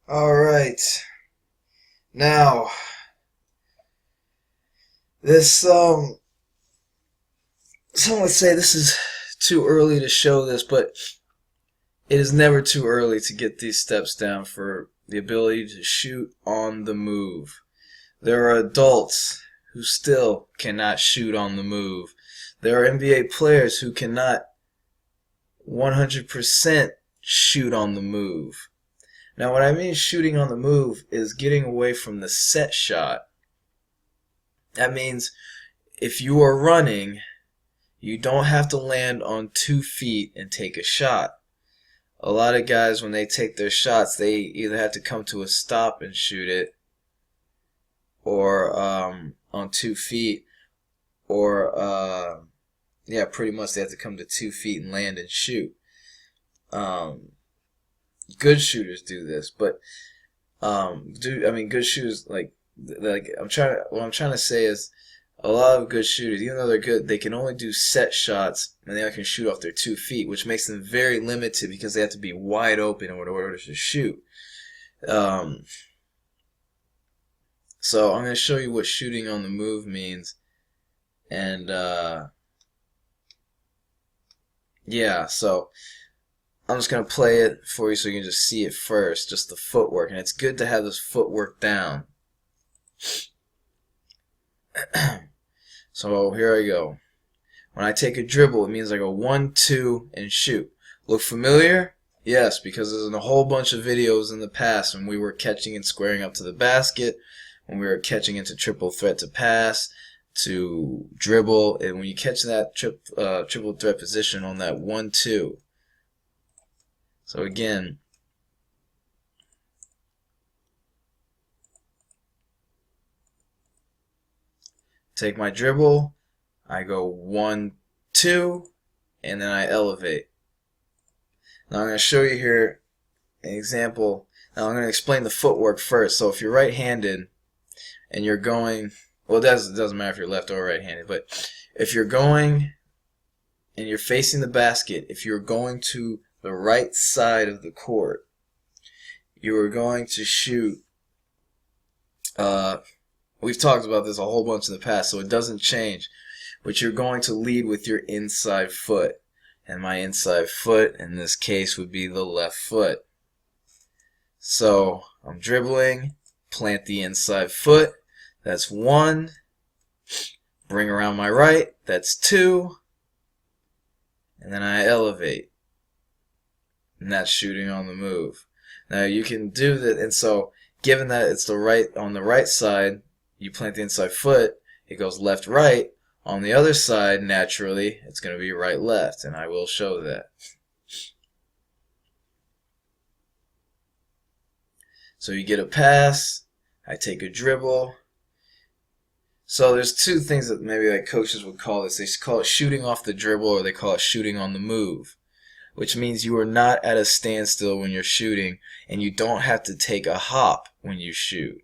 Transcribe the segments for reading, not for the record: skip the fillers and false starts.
All right. Now, this some would say this is too early to show this, but it is never too early to get these steps down for the ability to shoot on the move. There are adults who still cannot shoot on the move. There are NBA players who cannot 100% shoot on the move. Now, what I mean shooting on the move is getting away from the set shot. That means if you are running, you don't have to land on 2 feet and take a shot. A lot of guys, when they take their shots, they either have to come to a stop and shoot it, or on 2 feet, or yeah, pretty much they have to come to 2 feet and land and shoot. Good shooters do this, but good shooters like what I'm trying to say is a lot of good shooters, even though they're good, they can only do set shots and they only can shoot off their 2 feet, which makes them very limited because they have to be wide open in order to shoot. Um, so I'm going to show you what shooting on the move means, and yeah, so I'm just going to play it for you so you can just see it first, just the footwork, and it's good to have this footwork down. So here I go. When I take a dribble, it means I go 1, 2, and shoot. Look familiar? Yes, because there's a whole bunch of videos in the past when we were catching and squaring up to the basket, when we were catching into triple threat to pass, to dribble, and when you catch that triple threat position on that 1, 2. So again, take my dribble, I go 1, 2, and then I elevate. Now I'm going to show you here an example. Now I'm going to explain the footwork first. So if you're right-handed and you're going, well, it doesn't matter if you're left or right-handed, but if you're going and you're facing the basket, if you're going to the right side of the court, you are going to shoot. We've talked about this a whole bunch in the past, so it doesn't change. But you're going to lead with your inside foot. And my inside foot, in this case, would be the left foot. So I'm dribbling, plant the inside foot. That's 1. Bring around my right. That's 2. And then I elevate. And that's shooting on the move. Now you can do that, and so given that it's on the right side, you plant the inside foot, it goes left right. On the other side, naturally, it's going to be right left, and I will show that. So you get a pass, I take a dribble. So there's two things that maybe like coaches would call this. They call it shooting off the dribble, or they call it shooting on the move, which means you are not at a standstill when you're shooting, and you don't have to take a hop when you shoot.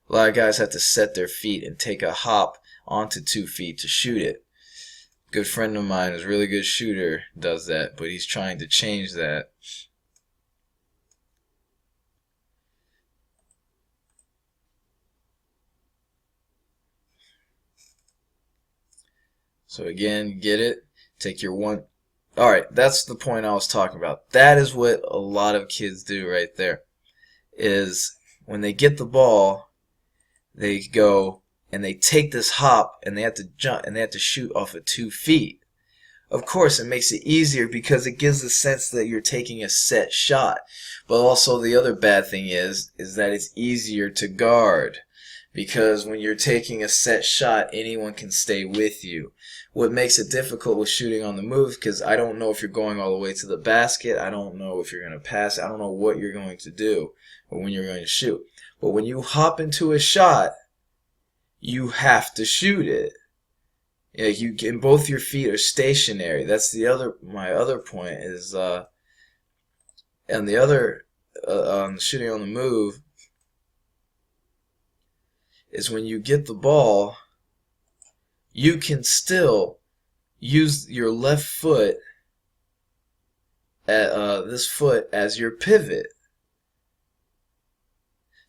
A lot of guys have to set their feet and take a hop onto 2 feet to shoot it. A good friend of mine who's a really good shooter does that, but he's trying to change that. So again, get it? Take your 1. Alright, that's the point I was talking about. That is what a lot of kids do right there. Is when they get the ball, they go and they take this hop and they have to jump and they have to shoot off of 2 feet. Of course, it makes it easier because it gives the sense that you're taking a set shot. But also the other bad thing is that it's easier to guard. Because when you're taking a set shot, anyone can stay with you. What makes it difficult with shooting on the move, because I don't know if you're going all the way to the basket, I don't know if you're going to pass, I don't know what you're going to do or when you're going to shoot. But when you hop into a shot, you have to shoot it. Yeah, and both your feet are stationary. That's my other point is, and the other, on shooting on the move, is when you get the ball, you can still use your left foot, this foot as your pivot.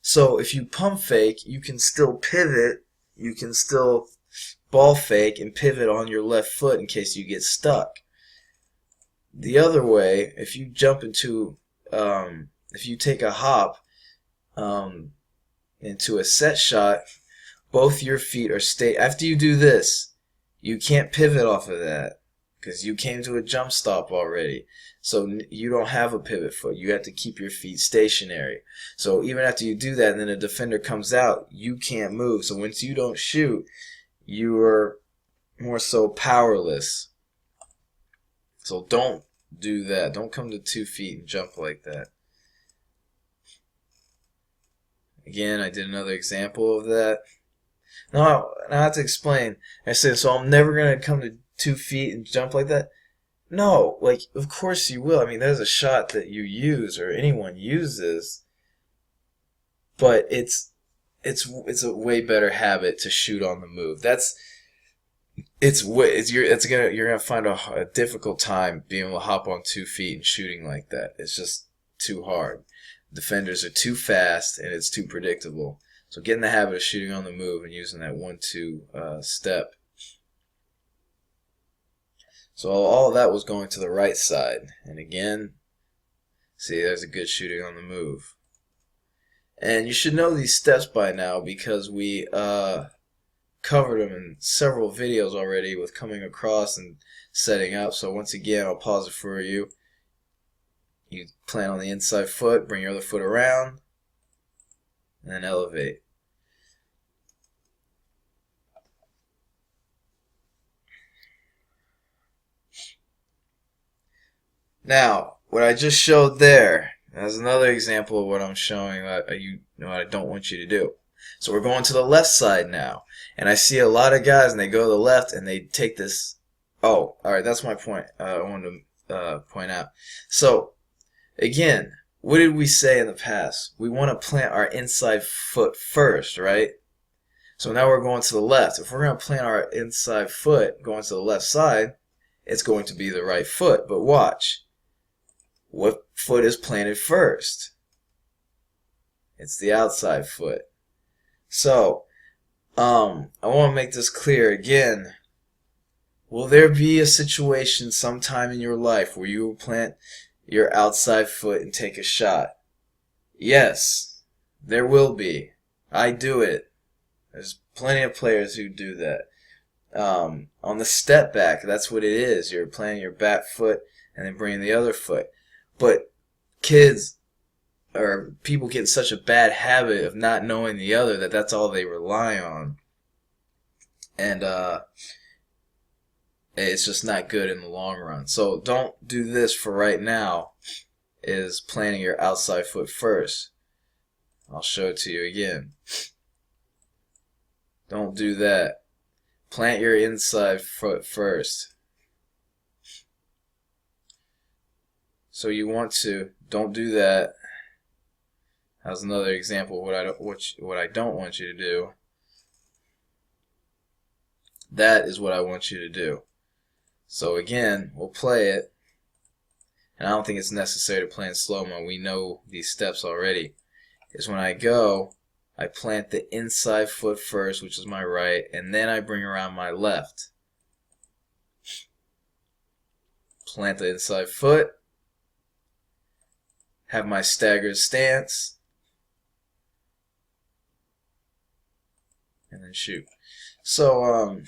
So if you pump fake, you can still pivot, you can still ball fake and pivot on your left foot in case you get stuck. The other way, if you jump into, if you take a hop into a set shot, both your feet are after you do this, you can't pivot off of that because you came to a jump stop already. So you don't have a pivot foot. You have to keep your feet stationary. So even after you do that and then a defender comes out, you can't move. So once you don't shoot, you are more so powerless. So don't do that. Don't come to 2 feet and jump like that. Again, I did another example of that. Now I have to explain. I said, so I'm never going to come to 2 feet and jump like that? No, like, of course you will. I mean, there's a shot that you use or anyone uses, but it's a way better habit to shoot on the move. You're gonna find a difficult time being able to hop on 2 feet and shooting like that. It's just too hard. Defenders are too fast and it's too predictable. So get in the habit of shooting on the move and using that 1-2 step. So all of that was going to the right side. And again, see, there's a good shooting on the move. And you should know these steps by now because we covered them in several videos already with coming across and setting up. So once again, I'll pause it for you. You plant on the inside foot, bring your other foot around, and then elevate. Now, what I just showed there, that's another example of what I'm showing that what I don't want you to do. So we're going to the left side now, and I see a lot of guys, and they go to the left, and they take this. Oh, all right, that's my point. I wanted to point out. So, again, what did we say in the past? We want to plant our inside foot first, right? So now we're going to the left. If we're going to plant our inside foot going to the left side, it's going to be the right foot. But watch. What foot is planted first? It's the outside foot. So, I want to make this clear again. Will there be a situation sometime in your life where you will plant your outside foot and take a shot? Yes, there will be. I do it. There's plenty of players who do that. On the step back, that's what it is. You're planting your back foot and then bringing the other foot. But kids or people get in such a bad habit of not knowing the other that that's all they rely on. And it's just not good in the long run. So don't do this for right now, is planting your outside foot first. I'll show it to you again. Don't do that. Plant your inside foot first. So you want to, don't do that. That's another example of what I don't want you to do. That is what I want you to do. So again, we'll play it. And I don't think it's necessary to play in slow-mo. We know these steps already. Is when I go, I plant the inside foot first, which is my right, and then I bring around my left. Plant the inside foot. Have my staggered stance. And then shoot. So,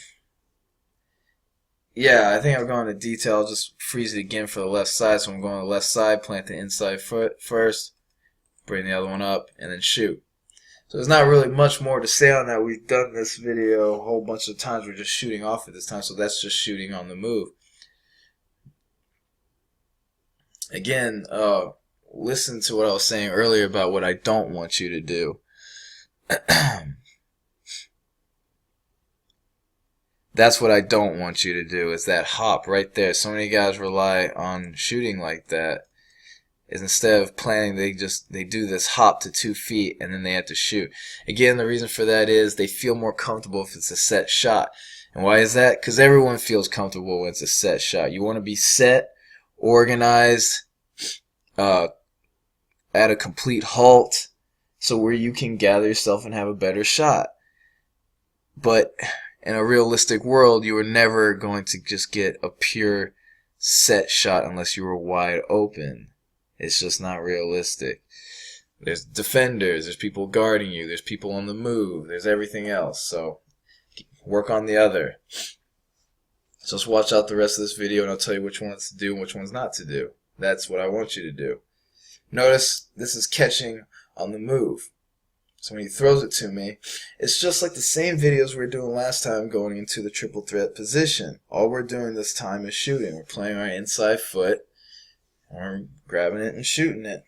yeah, I think I've gone into detail. I'll just freeze it again for the left side. So I'm going to the left side, plant the inside foot first, bring the other one up, and then shoot. So there's not really much more to say on that. We've done this video a whole bunch of times. We're just shooting off at this time, so that's just shooting on the move. Again, listen to what I was saying earlier about what I don't want you to do. That's what I don't want you to do, is that hop right there. So many guys rely on shooting like that. Is instead of planning, they do this hop to 2 feet and then they have to shoot. Again, the reason for that is they feel more comfortable if it's a set shot. And why is that? Because everyone feels comfortable when it's a set shot. You want to be set, organized, at a complete halt, so where you can gather yourself and have a better shot. But in a realistic world, you are never going to just get a pure set shot unless you were wide open. It's just not realistic. There's defenders, there's people guarding you, there's people on the move, there's everything else. So work on the other. So just watch out the rest of this video and I'll tell you which ones to do and which ones not to do. That's what I want you to do. Notice this is catching on the move. So when he throws it to me, it's just like the same videos we were doing last time going into the triple threat position. All we're doing this time is shooting. We're playing our inside foot, and we're grabbing it and shooting it.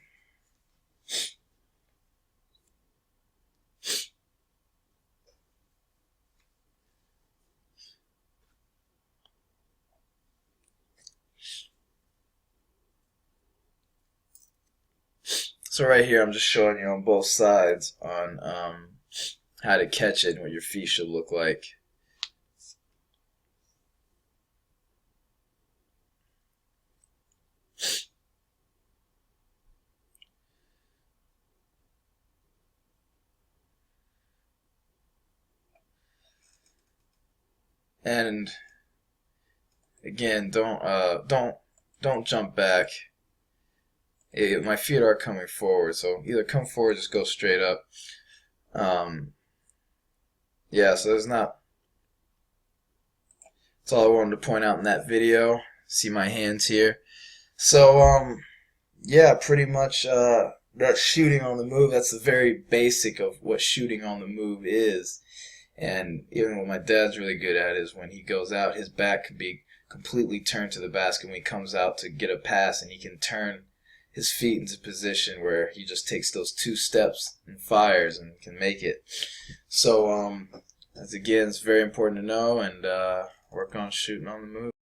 So right here, I'm just showing you on both sides on how to catch it and what your feet should look like. And again, don't jump back. My feet are coming forward, so either come forward or just go straight up. Yeah, so there's not. That's all I wanted to point out in that video. See my hands here. So yeah, pretty much that's shooting on the move. That's the very basic of what shooting on the move is. And even what my dad's really good at is when he goes out, his back can be completely turned to the basket when he comes out to get a pass, and he can turn his feet into position where he just takes those 2 steps and fires and can make it. So as again, it's very important to know and work on shooting on the move.